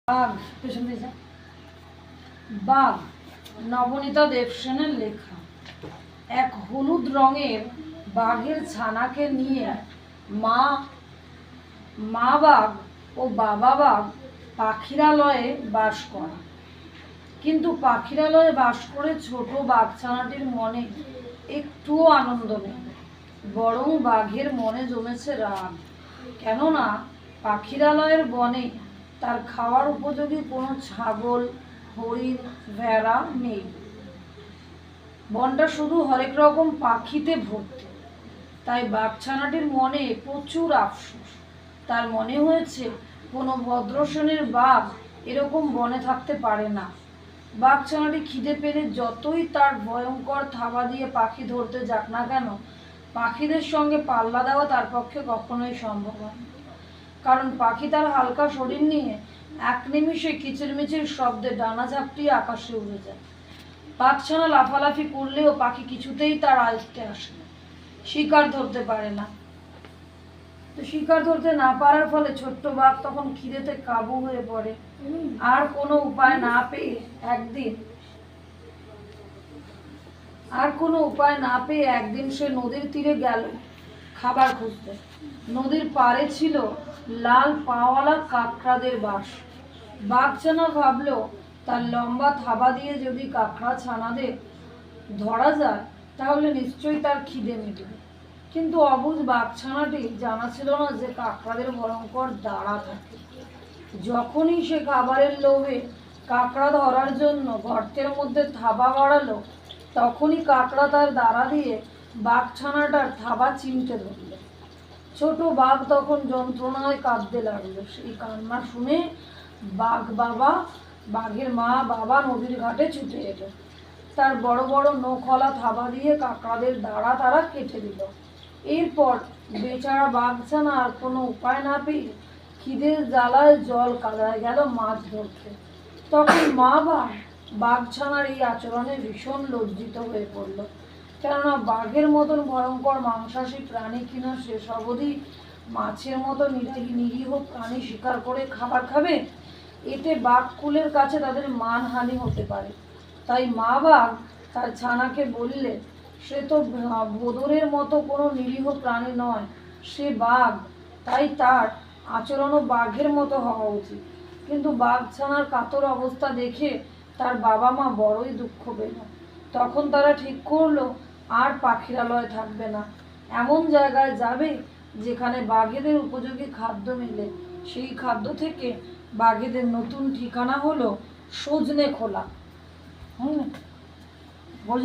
বাঘ পেছন দিয়ে যা। বাঘ নবনীতা দেবসেনের লেখা। এক হলুদ রঙের বাঘের ছানাকে নিয়ে মা বাঘ ও বাবা বাঘ পাখিরালয়ে বাস করে। কিন্তু পাখিরালয়ে বাস করে ছোট বাঘছানাটির মনে একটুও আনন্দ নেই, বরং বাঘের মনে জমেছে রাগ। কেননা পাখিরালয়ের বনে তার খাওয়ার উপযোগী কোনো ছাগল, হরিণ, ভেড়া নেই। বনটা শুধু হরেক রকম পাখিতে ভর্তি। তাই বাঘছানাটির মনে প্রচুর আফসোস। তার মনে হয়েছে কোনো ভদ্রশ্রেণীর বাঘ এরকম বনে থাকতে পারে না। বাঘছানাটি খিদে পেলে যতই তার ভয়ঙ্কর থাবা দিয়ে পাখি ধরতে যাক না কেন, পাখিদের সঙ্গে পাল্লা দেওয়া তার পক্ষে কখনোই সম্ভব হয় না। কারণ পাখি তার হালকা শরীর নিয়ে এক নিমিষে কিচিরমিচির শব্দে ডানা ঝাপটিয়ে আকাশে উড়ে যায়। বাঘছানা লাফালাফি করলেও পাখি কিছুতেই তার আয়ত্তে আসে না, শিকার ধরতে পারে না। তো শিকার ধরতে না পারার ফলে ছোট্ট বাঘ তখন খিদেতে কাবু হয়ে পড়ে। আর কোনো উপায় না পেয়ে একদিন সে নদীর তীরে গেল খাবার খুঁজতে। নদীর পাড়ে ছিল লাল পাওয়ালা কাঁকড়াদের বাস। বাঘছানা ভাবলো তার লম্বা থাবা দিয়ে যদি কাঁকড়া ছানাদের ধরা যায় তাহলে নিশ্চয়ই তার খিদে মিটবে। কিন্তু অবুঝ বাঘছানাটি জানা ছিল না যে কাঁকড়াদের ভয়ঙ্কর দাঁড়া থাকে। যখনই সে খাবারের লোভে কাঁকড়া ধরার জন্য গর্তের মধ্যে থাবা বাড়ালো, তখনই কাঁকড়া তার দাঁড়া দিয়ে বাঘছানাটার থাবা চিমটে ধরল। ছোট বাঘ তখন যন্ত্রণায় কাঁদতে লাগলো। সেই কান্না শুনে বাঘের মা বাবা নদীর ঘাটে ছুটে এলো। তার বড় বড় নখওয়ালা থাবা দিয়ে কাঁকড়াদের দাঁড়া তারা কেটে দিল। এরপর বেচারা বাঘছানা আর কোনো উপায় না পেয়ে খিদের জ্বালায় জল কাদায় গেল মাছ ধরতে। তখন মা বাঘছানার এই আচরণে ভীষণ লজ্জিত হয়ে পড়ল। কেননা বাঘের মতন ভয়ঙ্কর মাংসাশী প্রাণী কিনা শেষ অবধি মাছের মতো নিরীহ প্রাণী শিকার করে খাবার খাবে। এতে বাঘকুলের কাছে তাদের মানহানি হতে পারে। তাই মা বাঘ তার ছানাকে বললে, সে তো ভোদরের মতো কোনো নিরীহ প্রাণী নয়, সে বাঘ, তাই তার আচরণও বাঘের মতো হওয়া উচিত। কিন্তু বাঘছানার কাতর অবস্থা দেখে তার বাবা মা বড়ই দুঃখ পেল। তখন তারা ঠিক করলো আর পাখিরালয়ে থাকবে না, এমন জায়গায় যাবে যেখানে বাঘেদের উপযোগী খাদ্য মেলে। সেই খাদ্য থেকে বাঘেদের নতুন ঠিকানা হলো সজনে খোলা।